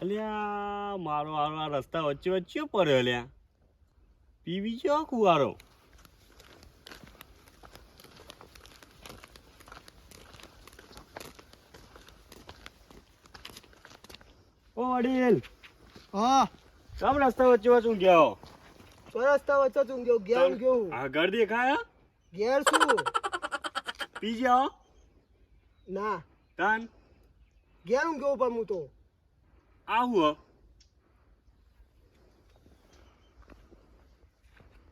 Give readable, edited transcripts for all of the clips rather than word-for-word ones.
અલ્યા મારો આ રસ્તા વચ્ચે વચ્ચે પડ્યો અલ્યા પીવી છે કુવારો ઓ વડીલ હા કેમ રસ્તા વચ્ચે વચ્ચે ઊંઘ્યા હો? તો રસ્તા વચ્ચે તું ગયો ઘેર ગયો આગળ દેખાયા ઘેર શું પી જાઓ ના તાન ઘેર ગયો પણ હું તો આવું હો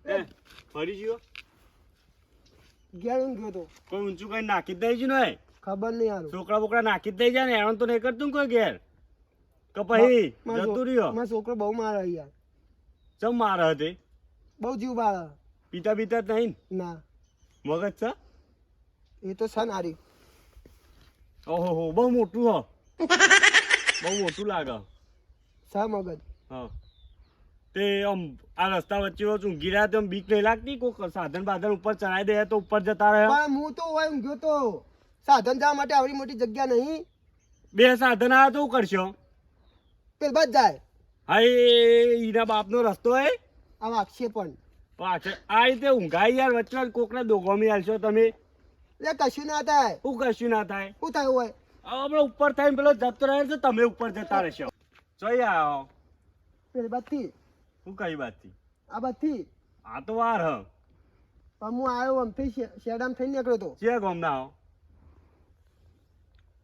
એ ફરી ગયો ઘેર ગયો તો કોઈ ઊંચું કઈ નાખી જ દઈ ને ખબર નહીં હારું છોકરા બોકરા નાખી જ દઈ જાય ને એનો તો નહીં કરતું કોઈ ઘેર કે પછી જતું રહ્યો મારો છોકરો બહુ મારે યાર ચમ મારે હતી બહુ જીવ બાળે પીતા પીતા જ નહીં ના મગજ છે એ તો છે નારી ઓહો હો બહુ મોટું હો બહુ મોટું લાગે સા મગજ હા તે આમ આ રસ્તા વચ્ચે ઊંઘી રહ્યા તો આમ બીક નહીં લાગતી કોઈ સાધન બાધન ઉપર ચડાવી દે તો ઉપર જતા રહે પણ હું તો હોય ઊંઘ્યો તો સાધન જવા માટે આવડી મોટી જગ્યા નહીં બે સાધન આવે તો શું કરશો પેલ બચ જાય હા એના બાપનો રસ્તો હે આ વાગશે પણ પાછળ આ રીતે ઊંઘાઈ યાર વચ્ચે કોકને દોગોમી હાલશો તમે એટલે કશું ના થાય શું કશું ના થાય શું થયું હોય આપણે ઉપર થઈને પેલો જતો રહે છે તમે ઉપર જતા રહેશો જોઈ આવો પેલ બચથી શું કઈ વાતથી આ બચથી આ તો વાર હ પણ હું આવ્યો આમથી શેડામ થઈને નીકળ્યો તો છે ગોમ ના આવો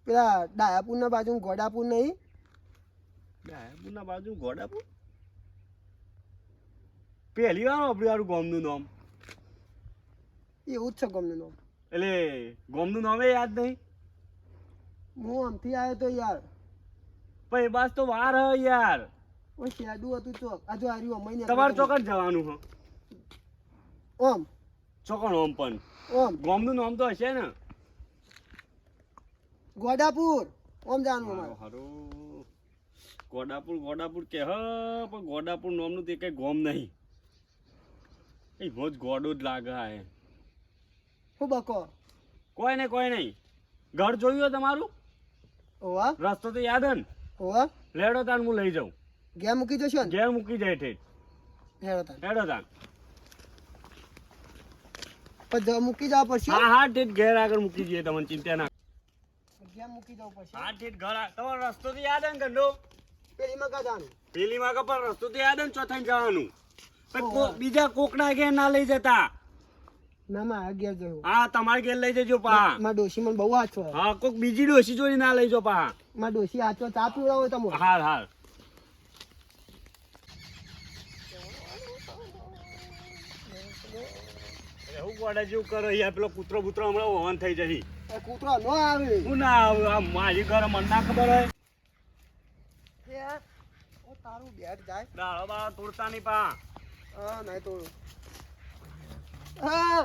પેલા ડાયાપુર ના બાજુ ગોડાપુર નહીં ડાયાપુર ના બાજુ ગોડાપુર પહેલી વાર આપણું યાર ગોમનું નામ એવું જ છે ગમનું નામ એટલે ગોમનું નામ યાદ નહીં હું આમથી આવ્યો તો યાર પણ એ બાદ તો વાર હ યાર ઓય શેડું હતું ચોક આ જો આર્યું અમાઈ તમારે ચોકન જવાનું હ ઓમ ચોકન ઓમ પણ ઓમ ગોમનું નામ તો હશે ને ગોડાપુર ઓમ જાનું અમારે હારું ગોડાપુર કે હ પણ ગોડાપુર નામનું તે કઈ ગોમ નહીં એ મોજ ગોડો જ લાગે હે હું બકો કોઈ નહીં ઘર જોયું હોય તમારું ઓવા રસ્તો તો યાદ હે ને ઓવા લેડો તાન હું લઈ જાઉં ઘેર મૂકી જશો ને ઘેર મૂકી જાય ઠેઠ હેડો તાન લેડો તાન પણ મૂકી જવા પડશે હા ઠેઠ ઘેર આગળ મૂકી જઈએ તમને ચિંતા ના ઘેર મૂકી જવું પડશે હા ઠેઠ ઘર તમારો રસ્તો તો યાદ હે ને ગંડો પેલી માં કા જાનું પેલી માં પણ રસ્તો તો યાદ હે ને ચોથા જવાનું પણ ઓહો. બીજા કોકના ઘેર ના લઈ જતા ના મારા ઘેર જવું હા તમારે ઘેર લઈ જજો પા મારા ડોશી મને બહુ હાચો હા કોક બીજી ડોસી જોડી ના લઈ જો પા મારા ડોશી હાચો ચા પીવડાવો હોય તમે હાલ એવું ગોડા જેવું કરો યાર પેલો કૂતરો હમણાં ઓહન થઈ જશે એ કૂતરો ન આવે હું ના આવું આ મારી ઘર મને ના ખબર હોય ઓ તારું બેટ જાય દાળો બાળો તોડતા નહીં પા હા નહીં તો હા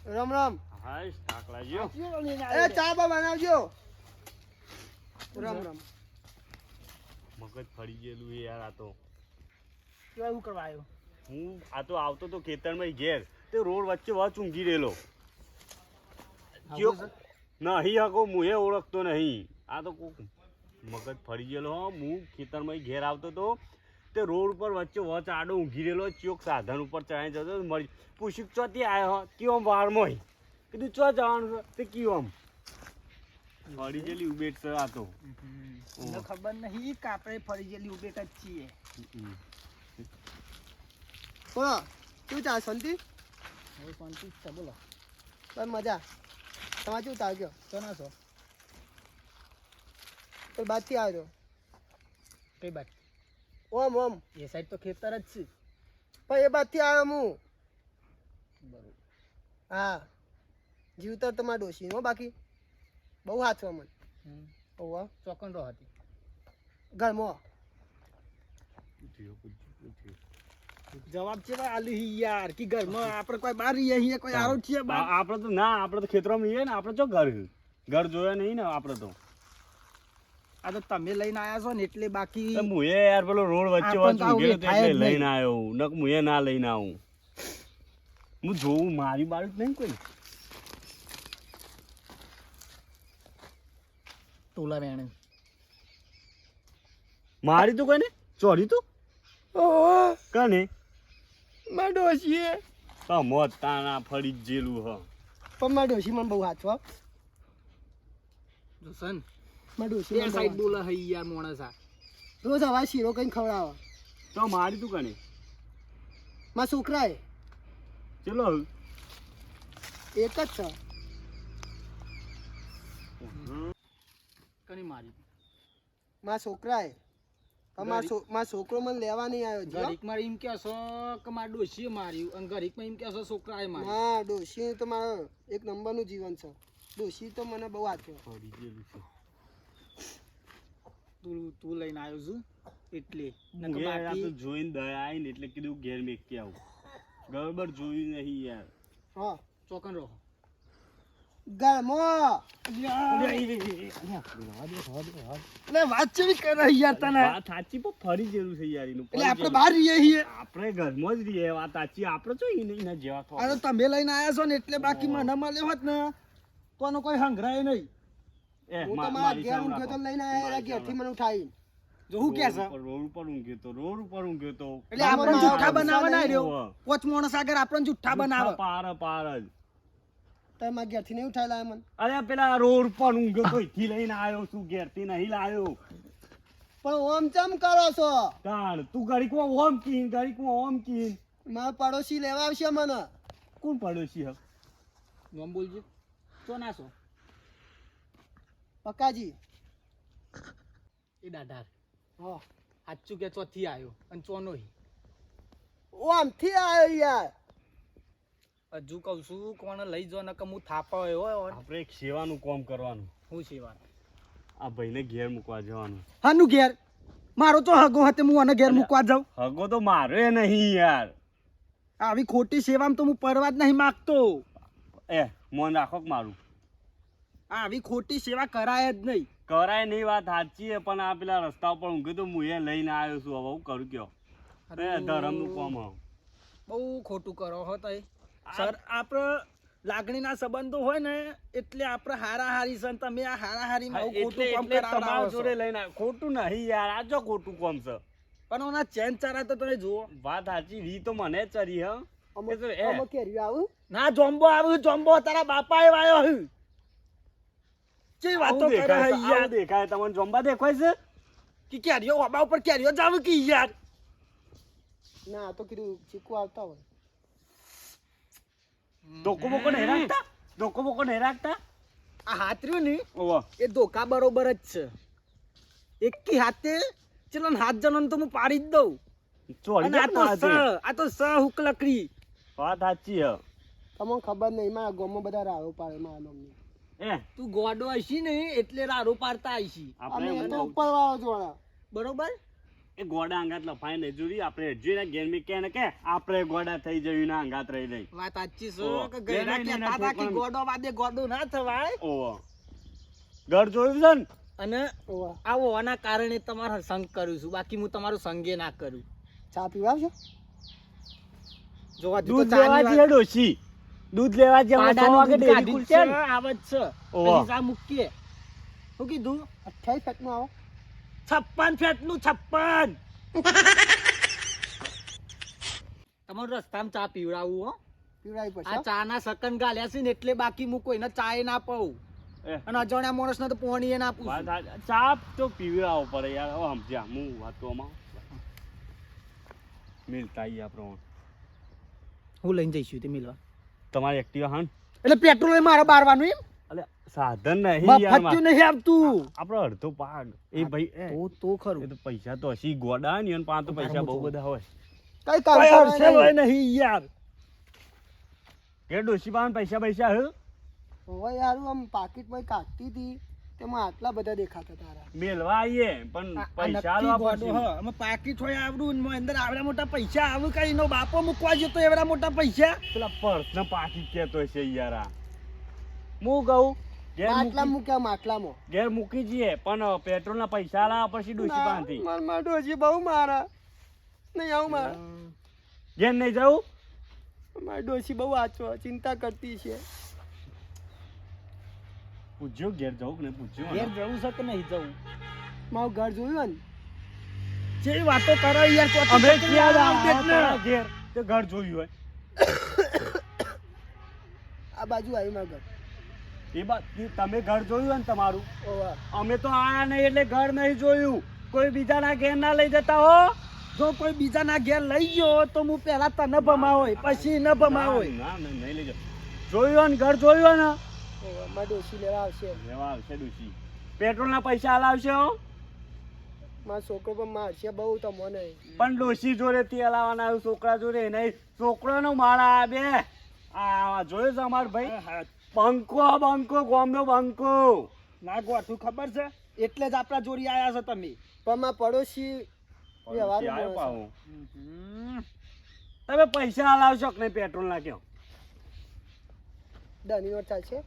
રામ રામ હાય થાક લાગ્યો એ ચા બા બનાવજો રામ રામ મગજ ફરી ગયેલું યાર આ તો શું કરવા આવ્યો હું આ તો આવતો તો ખેતરમાં ઘેર તે રોડ વચ્ચે વચ ઊંઘી રહેલો નહીં હકો હું એ ઓળખતો નહીં આ તો કોક મગજ ફરી ગયેલો હો હું ખેતરમાં ઘેર આવતો તો તે રોડ ઉપર વચ્ચે વચ આડો ઊંઘી રહેલો ચોક સાધન ઉપર ચડાઈ જતો મળી પૂછ્યું ચોથી આવ્યો કયો વારમાં કીધું ચો જવાનું છે તે કયો આમ ફરી ગયેલી ઉબેટ છે આ તો ખબર નહીં કે આપણે ફરી ગયેલી ઉભેટ જ છીએ બોલો શું ચાલ શાંતિ શાંતિ છે બોલો બસ મજા તમારે શું ચાલ છો ના છો કઈ બાદથી આવ્યો કઈ બાદ ઓમ એ સાઈડ તો ખેતર જ છે પણ એ બાદથી આવ્યો હું બરોબર હા જીવતર તમારા ડોશી હો બાકી બહુ હાથો મને ઓવા ચોકન રહો હતી ઘરમાં જવાબ છે ભાઈ આલુ યાર કે ઘરમાં આપણે કોઈ બહાર રહીએ છીએ કોઈ આરો છીએ બહાર આપણે તો ના આપણે તો ખેતરમાં રહીએ ને આપણે તો ઘર જોયા નહીં ને આપણે તો આ તો તમે લઈને આયા છો ને એટલે બાકી હું યાર પેલો રોડ વચ્ચે વચ્ચે ઊંઘેલો તો એટલે લઈને આવ્યો નક હું ના લઈને આવું હું જોઉં મારી બાળક નહીં કોઈ ટોલા વેણે મારી તું કને ચોરી તું ઓહો કને મારા ડોશીએ તમો તાના ફરી જ જેલું હ પણ મારા ડોશી મને બહુ હાચવા જોસન મારા ડોશી બે મને સાઈડ બહુ બોલે હઈ યાર મોણસા રોજ હવા શીરો કઈ ખવડાવે તો મારી તું કને મારા છોકરાએ ચલો એક જ છે કની મારી મારા છોકરાએ પણ મારા છોકરો મને લેવા નહીં આવ્યો છે હો. ઘડીક માં એમ કહેશો કે મારા ડોશીએ માર્યું અને ઘડીક માં એમ કહેશો છોકરાએ માર્યું ના ડોશી તો મારો એક નંબરનું જીવન છે ડોશી તો મને બહુ હાચવે ફરી જેલું છે તું લઈને આવ્યો છું એટલે નકર હું યાર આ તો બાકી જોઈને દયા આવી ને એટલે કીધું ઘેર મેકી આવું ગડબડ જોયું નહીં યાર હા ચોકન રહો ગરમો એટલે વાત ચેવી કરે યાર તને વાત સાચી પણ ફરી જેલું છે યાર એનું એટલે આપણે બહાર રહીએ છીએ આપણે ઘરમાં જ રહીએ વાત સાચી આપણે તો એના જેવા તો અરે તમે લઈને આવ્યા છો ને એટલે બાકી મને મળ્યો હોત ને તો આનો કોઈ હંગરાય નહીં એ હું તો મા- મારા મારી ઘેર સામે ઊંઘ્યો તો રાખો. લઈને આવ્યા મારી ઘેરથી સામે. મને ઉઠાવી જો હું કે છે રોડ ઉપર ઊંઘ્યો તો રોડ ઉપર ઊંઘ્યો તો એટલે આપણને મારા જુઠ્ઠા ગુસ્સા બનાવવા ના નહીં. રહ્યો પોચ માણસ આગળ આપણને જુઠ્ઠા બનાવે પાર પાર જ તમે મારા ઘેરથી નહીં ઉઠાવી લાવ્યા મને અરે પેલા રોડ પર ઊંઘ્યો તો અહીંથી લઈને આવ્યો છું ઘેરથી નહીં લાવ્યો પણ ઓમ ચમ કરો છો તાણ તું ઘડીકમાં ઓમ કીન ઘડીકમાં ઓમ કીન મારા પડોશી લેવા આવશે મને કોણ પડોશી હે નામ બોલજો તો ના છો પક્કાજી એ દાદા હા સાચું કે ચોથી આવ્યો અને ચોનો ઓમથી આવ્યો યાર હજુ કહું છું કોને લઈ જો ને કે હું થાપા હોય આપણે એક સેવાનું કામ કરવાનું હું સેવા આ ભાઈને ઘેર મૂકવા જવાનું હાનું ઘેર મારો તો હગો હતો હું આને ઘેર મૂકવા જાઉં હગો તો મારે નહીં યાર આવી ખોટી સેવામાં તો હું પરવા જ નહીં માગતો એ મોન રાખો કે મારું આવી ખોટી સેવા કરાય જ નહીં કરાય નહીં વાત સાચી છે પણ આ પેલા રસ્તા ઉપર ઊંઘ્યું તો હું એ લઈને આવ્યો છું હવે હું કરું કયો એ ધરમનું કામ હે. બહુ ખોટું કરો હો તઈ સર આપણે લાગણીના સંબંધો હોય ને એટલે આપણે હારાહારી છે ને તમે આ હારાહારીમાં આવું ખોટું કામ એટલે તમારા કરાવડાવો જોડે છો. લઈને આવ્યો. ખોટું નહીં યાર આ જો ખોટું કામ છે પણ ઓના ચેન ચારા તો તમે જુઓ વાત સાચી રી તો મને ચરી હ અમે એ તો એ. અમે કેરી આવું ના જોમ્બો આવ્યું જોમ્બો તારા બાપા એ વાયો હે જે વાતો આવું કરે દેખાય હે છે, યાર આવું દેખાય તમને જોમ્બા દેખાય છે કે કેરીઓ વાબા ઉપર કેરીઓ જાવ કે યાર ના આ તો કીધું ચીકુ આવતા હોય ધોકો બોકો નહીં રાખતા ધોકો બોકો નહીં રાખતા આ હાથ રહ્યો ને ઓવા એ ધોકા બરોબર જ છે એકી હાથે ચલો ને હાથ જણો તો હું પાડી જ દઉં ચોરી અને આ તો સ હુક લકડી વાત સાચી હે તમને ખબર નહીં મારા ગામમાં બધા રાડો પાડે મારા મમ્મી એ તું ગોડો હશી ને એટલે રાડો પાડતા હશી અમે આપણે એ તો એવું ઉપર વાળો જોડા બરોબર એ ગોડા અંગાત લફાઈ નહીં જોડી આપણે જોઈને ઘેર મી કે ને કે આપણે ગોડા થઈ જયું ના અંગાત રહી નહીં વાત સાચી ઓહો. છે કે ગયડા નહીં, નહીં, કહેતા હતા કે નહીં, ગોડો વાદે ગોડો ના થવાય ઓવા ઘર જોયું છે ને અને ઓવા આવો આના કારણે તમારો સંગ કરું છું બાકી હું તમારું સંગે ના કરું ચા પીવા આવશો જોવા દૂધ લેવા જઈએ ડોશી દૂધ લેવા જઈએ હમણાં 100 વાગે ડેરી ખુલશે ને. આવે જ છે ઓહો. પછી ચા મૂકીએ શું કીધું 28 ફેટનું આવો 56 ફેટનું 56 તમારું રસ્તામાં ચા પીવડાવું હો પીવડાવી આ પછી ચા ના સકન ગાલ્યા છે ને એટલે બાકી હું કોઈને ચાય ના પાઉં એ, અને અજાણ્યા માણસને તો પોણીએ ના વાત પૂછું સાચી. ચા તો પીવી આવો પડે યાર હવે સમજ્યા હું વાતોમાં મિલતા ઈ આપણો હું લઈને જઈશું તે મિલવા તમારી એક્ટિવા હાન એટલે પેટ્રોલ એ મારે બારવાનું એમ અલે સાધન નહીં યાર મફતિયું નહીં આવતું આપણો અડધો ભાગ એ ભાઈ એ તો ખરું એ તો પૈસા તો હસી ગોડા ને એન પાસે તો પૈસા બહુ બધા હોય કઈ કામ કઈ કરવાનું હશે હોય નહીં. નહીં યાર કે ડોશી પાસે પૈસા હે હવે યાર આમ પાકીટમાં કાઢતી હતી તેમાં આટલા બધા દેખાતા તારા મેલવા આવીએ પણ પૈસા આલવા પડશે. અમે પાકીટ હોય આવડું ને અંદર આવડા મોટા પૈસા આવું કઈ નો બાપો મૂકવા જતો એવડા મોટા પૈસા પેલા પર્સ ને પાકી કેતો છે યાર આ. હું કહું માટલા મૂક્યા માટલામાં ઘેર મૂકી જઈએ પણ પેટ્રોલ ના પૈસા લાવવા પછી ડોશી પાસેથી મારા ડોશી બહુ મારા નહીં આવું મારા ઘેર નહીં જવું મારી ડોશી બહુ આચો ચિંતા કરતી છે પૂછ્યો ઘેર જવું કે નહીં પૂછ્યો ઘેર જવું છે કે નહીં જવું મારું ઘર જોયું ને જેવી વાતો કરો યાર ચોથી અમે છોકરી ક્યાં આવ દેખ ને. તારા ઘેર તે ઘર જોયું હોય આ બાજુ આવી માર ઘર. એ બાદ તમે ઘર જોયું હોય ને તમારું ઓવા. અમે તો આયા નહીં એટલે ઘર નહીં જોયું કોઈ બીજાના ઘેર ના લઈ જતા હો જો કોઈ બીજાના ઘેર લઈ ગયો તો હું પહેલા તને ભમાવોય પછી ન ભમાવોય. ના ના નહીં લઈ જાઓ જોયું હોય ને ઘર જોયું હોય ને ઓવા. માર ડોશી લેવા આવશે. લેવા આવશે ડોશી પેટ્રોલના પૈસા હલાવશે હો મારો છોકરો પણ મારશે બહુ તમને. પણ ડોશી જોડે થી હલાવવાના આવ્યું છોકરા જોડે નહીં છોકરાનો માળા બે આ જોયું છે અમાર ભાઈ બંકો ગોમનો બંકો ના ગોઠું ખબર છે એટલે જ આપણા જોડી આયા છો તમે. પણ મારા પડોશી વ્યવહારનો આવ્યો માણસ પાહો. હમ. તમે પૈસા હલાવશો કે નહીં પેટ્રોલ ના કયો છે. દની નોટ ચાલશે.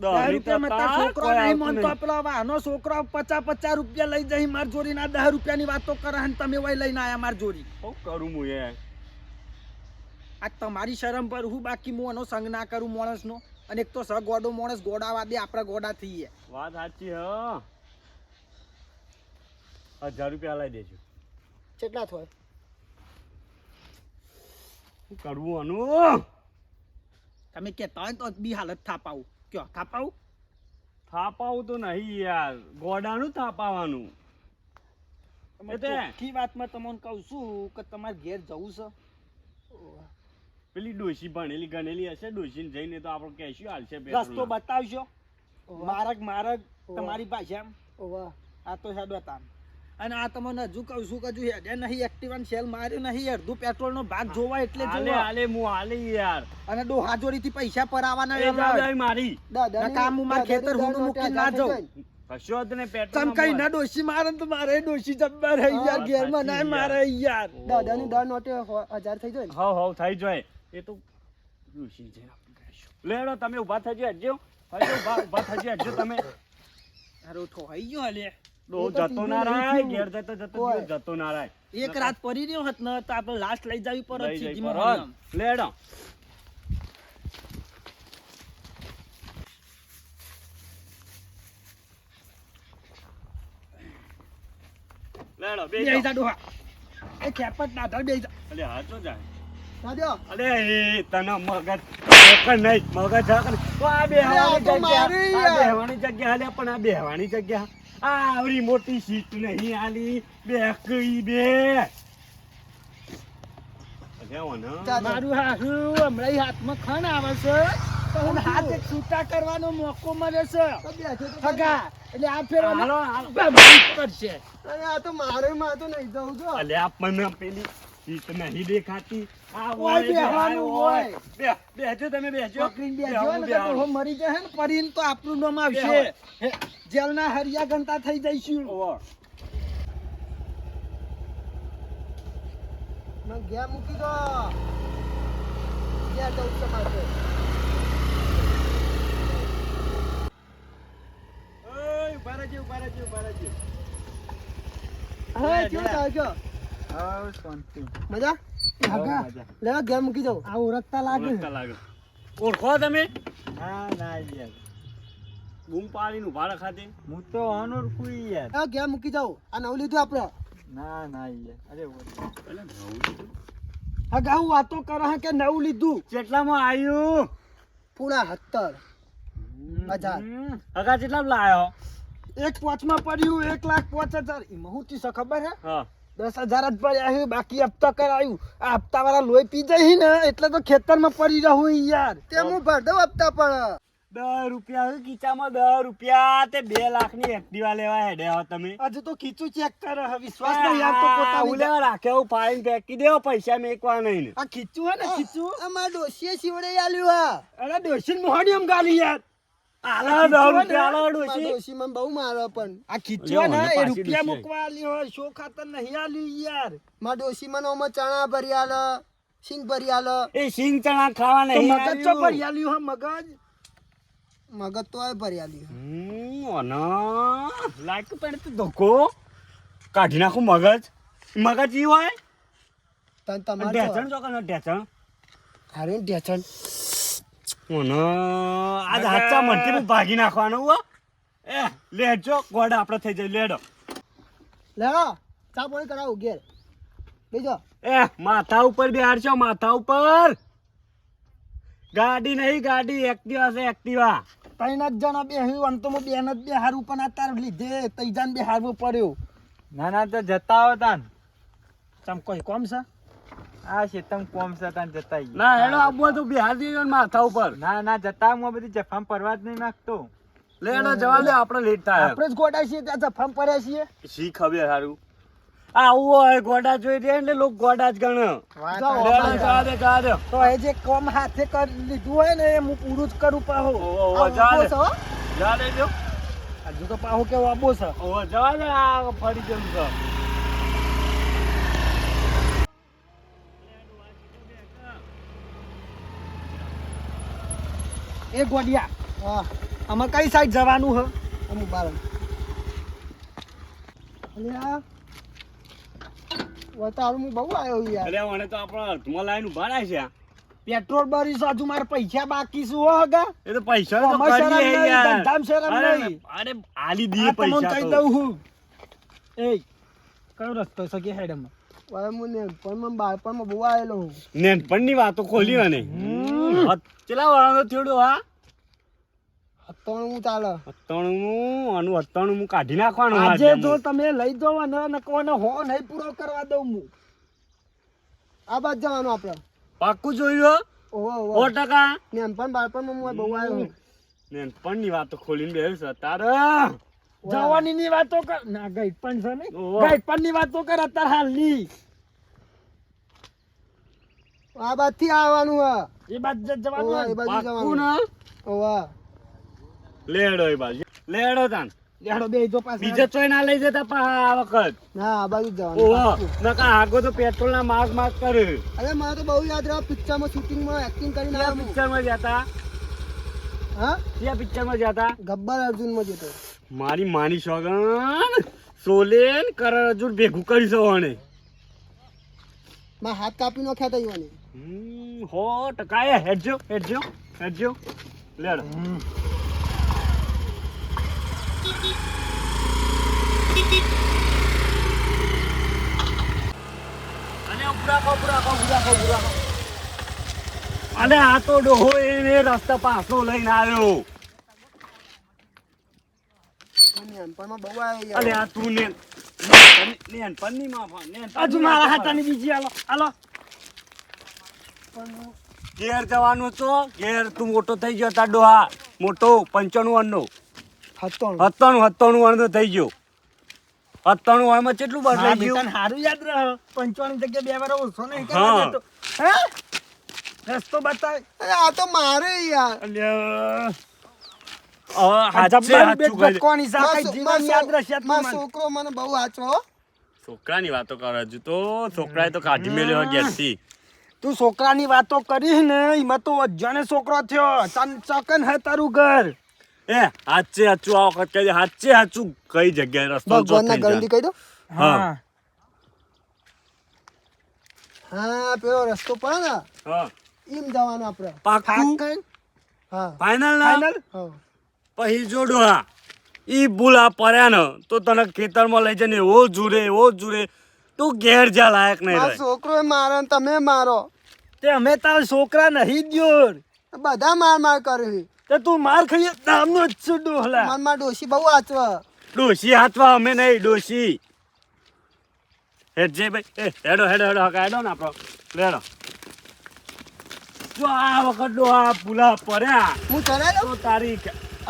10 રૂપિયામાં તાર છોકરો નહીં માનતો પેલો આનો છોકરો 50 રૂપિયા લઈ જઈ માર જોડી ના 10 રૂપિયાની વાતો કરે અને તમે વઈ લઈને આયા માર જોડી. શું કરું હું યાર આ તમારી શરમ પર હું બાકી હું એનો સંગ ના કરું માણસનો અને એક તો સગોડો માણસ ગોડાવા દે આપણા ગોડા થઈએ. વાત સાચી હ 1000 રૂપિયા હલાવી દેજો કેટલા થાય? શું કરવું આનું તમે કહેતા હોય તો બી હાલત થાપાવું કયો થાપાવું. થાપાવું તો નહીં યાર ગોડાનું થાપાવાનું તમે એટલે? ચોખ્ખી વાતમાં તમને કહું છું કે તમારે ઘેર જવું છે. ઓવા. પેલી ડોશી ભણેલી ગણેલી હશે ડોશીને જઈને તો આપણે કહેશું હાલશે રસ્તો પેટ્રોલ બતાવશો ઓવા. માર્ગ તમારી ભાષામાં ઓવા. આ તો હેડો તાન. અને આ તમને હજુ કહું છું કે હજુ હેડે નહીં એક્ટિવાન સેલ માર્યો નહીં અડધું પેટ્રોલનો ભાગ જોવા એટલે હાલે જોવા. હાલે હું હાલે યાર અને ડોહા જોડીથી પૈસા પર આવવાના એ દાદા મારી દાદાની- કામ હું મારા ખેતર દાદાની હુંડું નોટ મૂકીને ના 1000 જાઉં. થઈ જાય. કશો જ ને પેટ્રોલ ચમ કઈ ના ડોશી મારે ને તો મારે ડોશી જબ્બર હે યાર હા, ઘેરમાં ના સાચી મારે યાર. ઓ. દાદાની 10 નોટે 1000 થઈ જાય ને. હવ થઈ જાય એ તો ડોશી છે આપણે કહેશું લેડો તમે ઊભા થજો હટજો હજુ ઊભા થજો હટજો તમે હારો ઠોહાઈ ગયો હાલે. ડો એ તો જતો ના સીધું રાય નહીં ઘેર થયું. જતો જતો ઓય. દિવસ જતો ના રાય એક રાત પડી રહ્યો હોત ને તો આપણે લાસ્ટ લઈ જાવી પર લઈ જઈ સીધીમાં પરત. હમ. લેડો લેડો બે બેહી જા ડોહા. એ ખેપટ ના ધર બેહી જા. અલે હાચો જાય દાદા. અલે એ તને મગજ નહીં મગજ હક નહીં. તો આ બેહવાની તો જગ્યા મારી આ યાર. બેહવાની જગ્યા હાલે પણ આ બેહવાની જગ્યા આ આવડી મોટી સીટ નહીં આલી બે કઈ બે અલ્યા ઓને ચાલ. મારું હારું હમણાં હાથમાં ખણ આવે છે તો હું હાથ એક છૂટા કરવાનો મોકો મળે છે તો બેઠો તો હગા એટલે આ ફેરવાનો હાલો હાલો કરશે. અરે આ તો મારે તો નહીં જવું જો. અલ્યા આપણને પેલી સીટ નહીં દેખાતી આ ઓય હોય બેહવાનું હોય. બેહજો તમે બેહજો પકડીને બેસજો ને તો ડોહો મરી જાય ને પડીને તો આપણું નામ આવશે. હે, જેલના હરિયા ગણતા થઈ જઈશું. મને ઘેર મૂકી દો. ઘેર જવું છે મારે. ઉભા રહેજો હા કેવું ચાલે છો? મજા? હગા, લેવા ઘેર મૂકી દઉં. આ ઓળખતા લાગે. ઓળખો તમે ના ના યાર બૂમ પાડીને ઉભા રખાતે હું તો અનોર કોઈ યાર હા ઘેર મૂકી દઉં. આ નવું લીધું આપણે. ના ના યાર અરે હગા હું વાતો કરે કે નવું લીધું. કેટલામાં આવ્યું પૂરા 17,000. હગા કેટલા લાયો એક પોચમાં પડ્યું 1,05,000. એમાં હું તીસ ખબર હે હા 10,000 જ પડ્યા છે બાકી હપ્તા કરાયું. આ હપ્તા વાળા લોહી પી જાય ને એટલે તો ખેતરમાં પડી રહું યાર. તે હું ભર દઉં હપ્તા પણ. 10 રૂપિયા ખીચામાં 10 રૂપિયા તે 2 લાખની એક્ટિવા લેવા હેડે હો તમે હજુ તો ખીચું ચેક કરે હે. વિશ્વાસ નહીં યાર તો પોતાની ઉલે રાખે હું ફાઈન ફેંકી દેવો પૈસા મેકવા નહીં ને આ ખીચું હે ને ખીચું. અમારા ડોશીએ શિવડે આલ્યું હા. અરે ડોશીન મોહણી એમ ગાલી યાર. આલા 10 રૂપિયા આલો મારા ડોશી ડોશી મને બહુ મારે પણ. આ ખીચું ને લ્યો, એ પાછી રૂપિયા ડોશી મૂકવા આલી હોય શો ખાતર નહીં આલી યાર. મારા ડોશી મને ઓમાં ચણા ભરી આલે, સિંગ ભરી આલે. એ સિંગ ચણા ખાવા તો નહીં મગજ ચો પર આલ્યું હે મગજ. મગજ તો આ ભરી આલ્યું. લાઈક પણ તો ધોકો કાઢી નાખું મગજ ઈ હોય તને તમારે ઢેચણ જો કને ઢેચણ હારે ઢેચણ. આજ હાચા મનથી હું ભાગી નાખવાનો હો એ લેજો ગોડા આપણે થઈ જાય લેડો લેવા ચા પાણી કરાવું ઘેર બેજો. એ માથા ઉપર બેહાડશો, માથા ઉપર. ગાડી નહીં, ગાડી એક્ટિવા છે, એક્ટિવા. ત્રણ જ જણા બેહ્યું આમ તો હું બેન જ બેહારું પણ આ તાર લીધે ત્રીજાન બેહારવું પડ્યું. ના ના તો જતા આવો તાન. ચમ કોઈ કોમ છે? આ શેતમ કોમ છે તાન જતા આવીએ. ના હેડો આબુ તો બેહાર દેજો ને માથા ઉપર. ના ના જતા હું બધી જફામ પરવા જ નહીં નાખતો. લે હેડો જવા દે, આપણે લેટ થાય. આપણે જ ગોડા છીએ ત્યાં જફામ પડ્યા છીએ. શી ખબર સારું. આવું હોય ગોડા જોઈ દે એટલે લોકો ગોડા જ ગણે. જાઓ, લે હેડો, જવા દે, જવા દે. તો એ જે કામ હાથે કરી લીધું હોય ને એ હું પૂરું જ કરું પાહો. ઓહો, જવા દે. જવા દેજો. હજુ તો પાહો કેવો આબો છે. ઓહો, જવા દે, આ ફરી જવું છે. એ ગોડિયા હા આમાં કઈ સાઈડ જવાનું હે? અમુક બાર અલ્યા વતારું હું બહુ આવ્યો યાર. અરે મને તો આપણા અર્થમાં લાઈન ઉભા રહ્યા છે. પેટ્રોલ ભરીશ હજુ મારે પૈસા બાકી શું હો હગા? એ તો પૈસા તો આમાં શરમ કરીએ નહીં, યાર. ધંધામાં શરમ અરે, નહીં. અરે આલી દીએ આ તમને પૈસા કહી તો. દઉં હું. એ કયો રસ્તો છે કે હેડમાં? હવે હું નેનપણમાં બાળપણમાં બહુ આવેલો હું. નેનપણની વાતો ખોલી અને ચેલા વાળાનો થયોડો હા અત્યારે હું ચાલે હત્તાણું હું કાઢી નાખવાનું આજે આજે જો તમે લઈ જાઓ ને નકોને હો નહીં પૂરો કરવા દઉં હું. આ બાદ જવાનું આપણે. પાક્કું જોયું ઓહો 100%. નેનપણ બાળપણમાં હું બહુ આવ્યો હું. નેનપણની વાતો ખોલીને બેઠું છે તારે. જવાની ની વાતો કર ના ગઈ પણ છે ને ઓહો. ગઈ પણ ની વાતો કર અત્યારે હાલની. આ બાજથી આવવાનું હા. એ બાદ જવાનું ઓહો, હોય એ ને. બાજુ પાક્કું જવાનું. ને ઓહો. લેડો એ બાજુ લેડો તાન. લેડો બે જો પાછા. બીજો ચોય ના લઈ જતા પાછા આ વખત. ના આ બાજુ જ જવાનું ઓહો પાક્કું. નકા આગો તો પેટ્રોલ ના માગ માગ કરે. અરે મારે તો બહુ યાદ રહ્યો પિક્ચરમાં શૂટિંગમાં એક્ટિંગ કરીને કયા આવ્યો હું. પિક્ચરમાં જતા? હા કયા પિક્ચરમાં જતા? ગબ્બર અર્જુનમાં જતો. મારી માની સોગન સોલેન કરણ અર્જુન ભેગું કરી સવાણે. મારા હાથ કાપી નાખ્યા તા ઈવાને. 100% હેડજો હેડજો હેડજો લેડો. અને ઉભરા. અલે આ તો ડોહો એને રસ્તા પાછો લઈને આવ્યો. નેનપણમાં બહુ આવ્યો અલે યાર. આ તું નેનપણની માફા, હજુ મારા હાથાની બીજી હાલો હાલો. ઘેર જવાનું તો ઘેર તું મોટો થઈ ગયો તાર ડોહા મોટો 95 વર્ષનો. હતો 97 વર્ષનો થઈ ગયો. 97 વર્ષમાં કેટલું હા, બદલાઈ બેટા ગયું. ને હારું યાદ રહે 55 જગ્યાએ બે વાર ઓછો નહીં હા. કરવા દેતો. હે રસ્તો બતાય. અરે આ તો મારે યાર. અલ્યા. હવે આ હાચે જબ્બર હાચું બેટ કહી દે. કોની સા મારો કઈ છો- જીવન યાદ રહેશે તું મારો મને. છોકરો મને બહુ વાંચો હો. છોકરાની વાતો કરે હજુ તો છોકરાએ તો કાઢી મેલ્યો ઘેરથી. તું છોકરાની વાતો કરી ને એમાં તો અજાણે છોકરો થયો. ચકન હે તારું ઘર. એ હાચે હાચું આ વખત કહી દે. હાચે હાચું કઈ જગ્યાએ રસ્તો ભગવાનના ગળથી કહી દો. હા. હા પેલો રસ્તો પડે ને હા એમ જવાનું આપણે. પાક્કું હા ફાઇનલ ના ફાઇનલ. હા પછી જોડો હા ઈ ભૂલા પડ્યા ને તો તને ખેતરમાં લઈ જઈને એવો જુરે તું ઘેર જા લાયક નહીં મારો રહે. છોકરો મારે ને તમે મારો. તે અમે તારા છોકરા નહીં દ્યો. બધા માર કરે. તે તું માર ખાઈએ નામનો જ છું ડોહલા. માર ડોશી બહુ વાંચવા. ડોશી હાથવા અમે નહીં ડોશી. હેડજે ભાઈ એ હેડો હકા હેડો ને આપણો લેડો. જો આ વખત ડોહા ભૂલા પડ્યા હું ચલાવી લઉં. તો તારી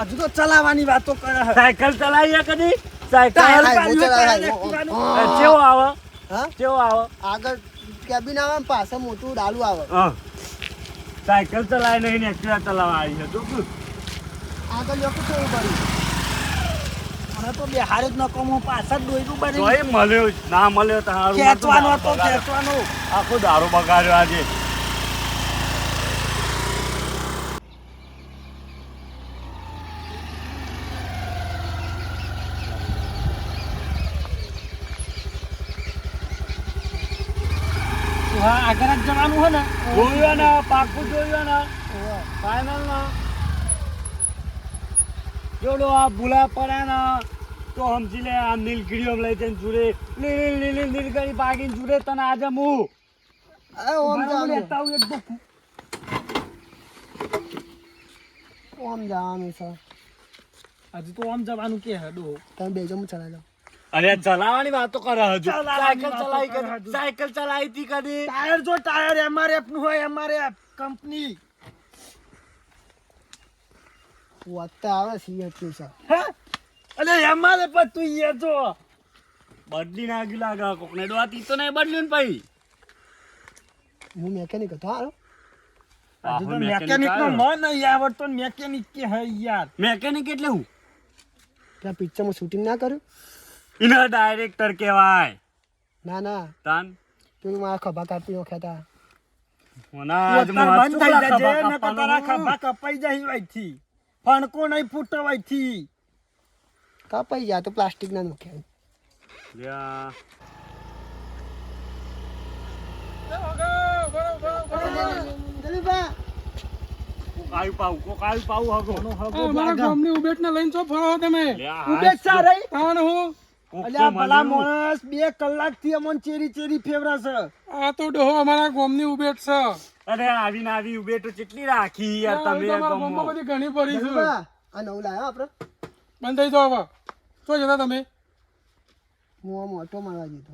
હજુ તો ચલાવવાની વાતો કરે હે. સાયકલ ચલાવીએ કદી સાયકલ ટાયર હા, પાડ્યું હું ટાયર ચલાવી. એક્ટિવાનું. એ કેવો આવે હા કેવો આવે આગળ કેબિન આવે ને પાછળ મોટું ડાલું આવે. હા સાયકલ ચલાય નહીં ને એક્ટિવા ચલાવવા આવી છે જો તું. આગળ લોકો કેવું પડ્યું. મને તો બિહાર જ ન કમો પાછળ દોયરું બની તોય મળ્યો જ. ના મળ્યો તો હારું. ખેંચવાનો આખો હતો દારૂ ખેંચવાનો. બગાડ્યો. આખો દારૂ બગાડ્યો આજે. હા આગળ જ જવાનું હે ને. જોયો ને પાકું જોયો ને ઓહો. ફાઇનલ ના જોડો આ ભૂલા પડ્યા ને તો તો સમજી લે આ નીલગીરીઓ લઈ જઈને જુરે નીલગીરી ભાગીને જુરે તને આજે હું અરે ઓમ બરાબર જવાનું લેતા આવું એક તો. ઓમ જવાનું છે હજુ તો આમ જવાનું કે હડો તમે બેજો હું ચલાવી લઉં અરે ચલાવવાની વાતો કરે હજુ ચલાવવાની સાયકલ વાતો ચલાવી કરે કદી હજુ. સાયકલ ચલાવી હતી કદી ટાયર જો ટાયર MRF નું હોય MRF કંપની વાત તો આવે છે એટલું છે હે અલે MRF જ તું એ જો બદલી નાખી લાગે કોકને ડોતી તો નહીં બદલ્યું ને ભાઈ હું મેકેનિક હતો હારો હજુ તો મેકેનિક નો મન નહીં આવડતો ને મેકેનિક કે હે યાર મેકેનિક એટલે હું ત્યાં પિક્ચરમાં શૂટિંગ ના કર્યું ઇના ડાયરેક્ટર કહેવાય ના ના તાન તું મારા ખભા કાપી નાખ્યા હતા ઓના આજ અત્યારે મોં બંધ થઈ ચૂલા જજે ખભા ને કે તારા ખભા કપાઈ જાય વાયથી ફણકો નહીં ફૂટો વાયથી કાપાઈ ગયા તો પ્લાસ્ટિક ના મૂક્યા લ્યા. કોક આવ્યું પાવું હગો. અમારા ગામની ઉબેટને લઈને છો ફરો તમે લ્યા, ઉબેટ સા રહી તાણ હું કોક અલ્યા તો ભલા મળ્યું. માણસ 2 કલાકથી અમન ચેરી ચેરી ફેવરા છે આ તો ડોહો અમારા ગામની ઉબેટ છે અરે આવીને આવી ઉભે તો કેટલી રાખી યાર તમે તમારા ગમો. ગામમાં બધી ઘણી પડી છે આ નવું લાવ્યા આપણે બંધ થઈ જાઓ હવે શું જતા તમે હું આમ ઓટો મારવા જતો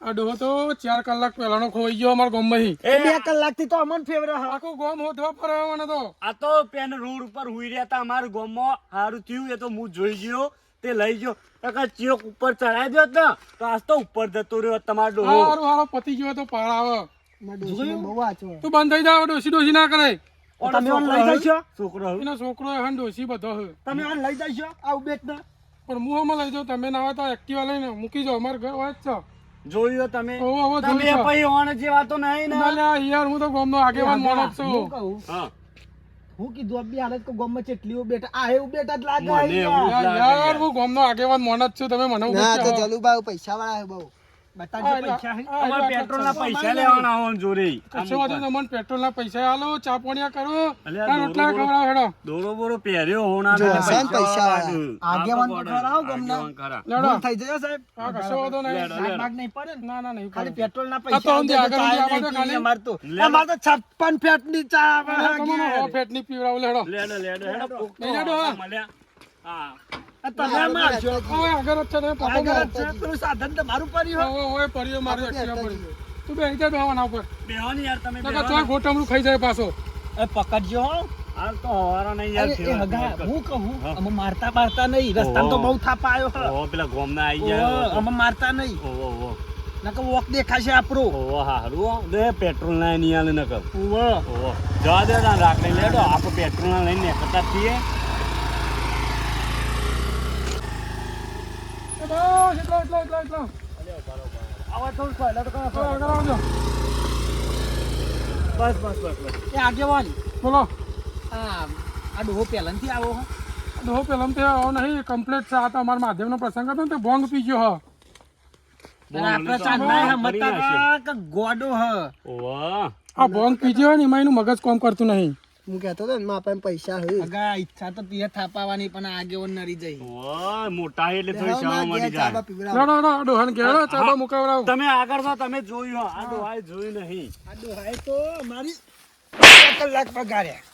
આ ડોહો તો 4 કલાક પહેલાનો ખોવાઈ ગયો અમારા ગામમાંથી એ 2 કલાકથી તો અમન ફેવરા હા આખું ગામ હોધવા ફરે મને તો આ તો પેન રોડ ઉપર હુઈ રહ્યા હતા અમારા ગામમાં હારું થયું એ તો હું જોઈ ગયો તે લઈ ગયો નકર ચિયોક ઉપર ચડાઈ દો ને તો આજ તો ઉપર જતો રહ્યો તમારો ડોહો હારું હારો પતિ ગયો તો પાડ આવે મારા ડોશીને બહુ વાંચો તું બંધ થઈ જાવ ડોસી ડોસી ના કરે તમે ઓન લઈ જશો છોકરો હવે. એનો છોકરો હન ડોસી બધો છે તમે ઓન લઈ જશો આ ઉબેટ ને પણ હું હમણાં લઈ જાઉં તમે ના હોય તો એક્ટિવા લઈને મૂકી જાઓ અમારું ઘર હોય જ છે જોયું તમે ઓહો, ઓહો, તમે જોયું છે. પછી ઓણ જેવા તો નહીં ના ને લ્યા, યાર હું તો ગામનો આગેવાન માણસ હું છું કહું હા હું કીધું અબી હાલત કો ગમ ચેટલી ઉબેટ આ હે ઉબેટ જ લાગે મને હે એવું યાર. યાર હું ગામનો આગેવાન માણસ છું તમે મને ના તો ઉભી જલુભાઈ પૈસા વાળા બહુ બતાજો પૈસા હે અમારે પેટ્રોલના પૈસા લેવાના આવો ને જોરે કશો વાંધો નહીં, મને પેટ્રોલના પૈસા આલો ચા પાણી કરો અલ્યા, આ રોટલા દોરો ખવડાવો હેડો દોરો બોરો પહેર્યો હોના જો, ને હસન પૈસા લાગે. આગેવાન તો આ તો ખરા હો ગમના. આગેવાન ખરા. લેડો ભૂલ થઈ જશે સાહેબ હા, કશો વાંધો નહીં. લેડો, ભાગ ભાગ નહીં પડે ને ના ના નહીં ખાલી પડે. પેટ્રોલ ના આ તો પૈસા ઊંધી આવશે તો આગળ ચા ઊંધી નહીં આગળ પીએ ખાલી. અમારે તો અમારે તો 56 ફેટની ચા આવે આ હે તમને ઘેર. 100 ફેટની પીવડાવું લેડો લેડો લેડો હેડો કોક તો લઈ લેડો, હા. મળ્યા. હા આ તમે મારશો હવે આગળ જ છે તમે પપ્પા આગળ જ છે પેલું સાધન તમારું પડ્યું હે. ઓય પર્યો મારે એક્ટિવા પડી તું બે રીતે બેહવાના ઉપર બેહો ને યાર તમે નકર બેહો ચોય ને. ગોટમડું ખાઈ જાય પાછો એ પકડજો હો. હાલ તો હવારો નહીં યાર અરે એ ફેરવા હગા ફેરવા. હું કહું હા. અમે મારતા મારતા નહીં રસ્તામાં તો ઓહો. બહુ થાપા આવ્યો હે. ઓહો, પેલા ગોમના આઈ ઓહો, જાય અમે મારતા નહીં ઓહો ઓહો નકર વોક દેખાશે આપણો ઓહો હારું હો. દે પેટ્રોલ ના નહીં આલે નકર ઓહો. ઓહો જવા દે ના રાખડી લેડો આપણે પેટ્રોલ ના લઈને નીકળતા જ છીએ એ બસ એટલો આવા થોડું પહેલા તો કરો. આગળ આવજો બસ બસ બસ બસ એ આગેવાન બોલો આ ડોહો પહેલાંથી આવો હો. ડોહો પેલા તે આવો નહીં કમ્પ્લીટ છે આ તો અમારા માધ્યમનો પ્રસંગ હતો ને તે ભોંગ પી ગયો હ અને આપણે ચાંદના હે મતાવા કે ગોડો હે ઓહો આ ભોંગ પી ગયો ને એમાં એનું મગજ કામ કરતું નહીં હું કહેતો હતો ને મારા પાસે પૈસા હે અગા ઈચ્છા તો તીએ થાપાવાની પણ આ આગેવાન નરી જઈ ઓહો મોટા એટલે થોડી હવે શાવા મારા મળી ઘેર ચાબા જાય પીવડાવો. ડોહો ડોહાને ઘેરો ચાબા મુકાવડાવ તમે આગળ તો તમે જોયું હો. આ ડોહાએ જોયું નહીં આ ડોહાએ તો મારી 2 કલાક પગાર્યા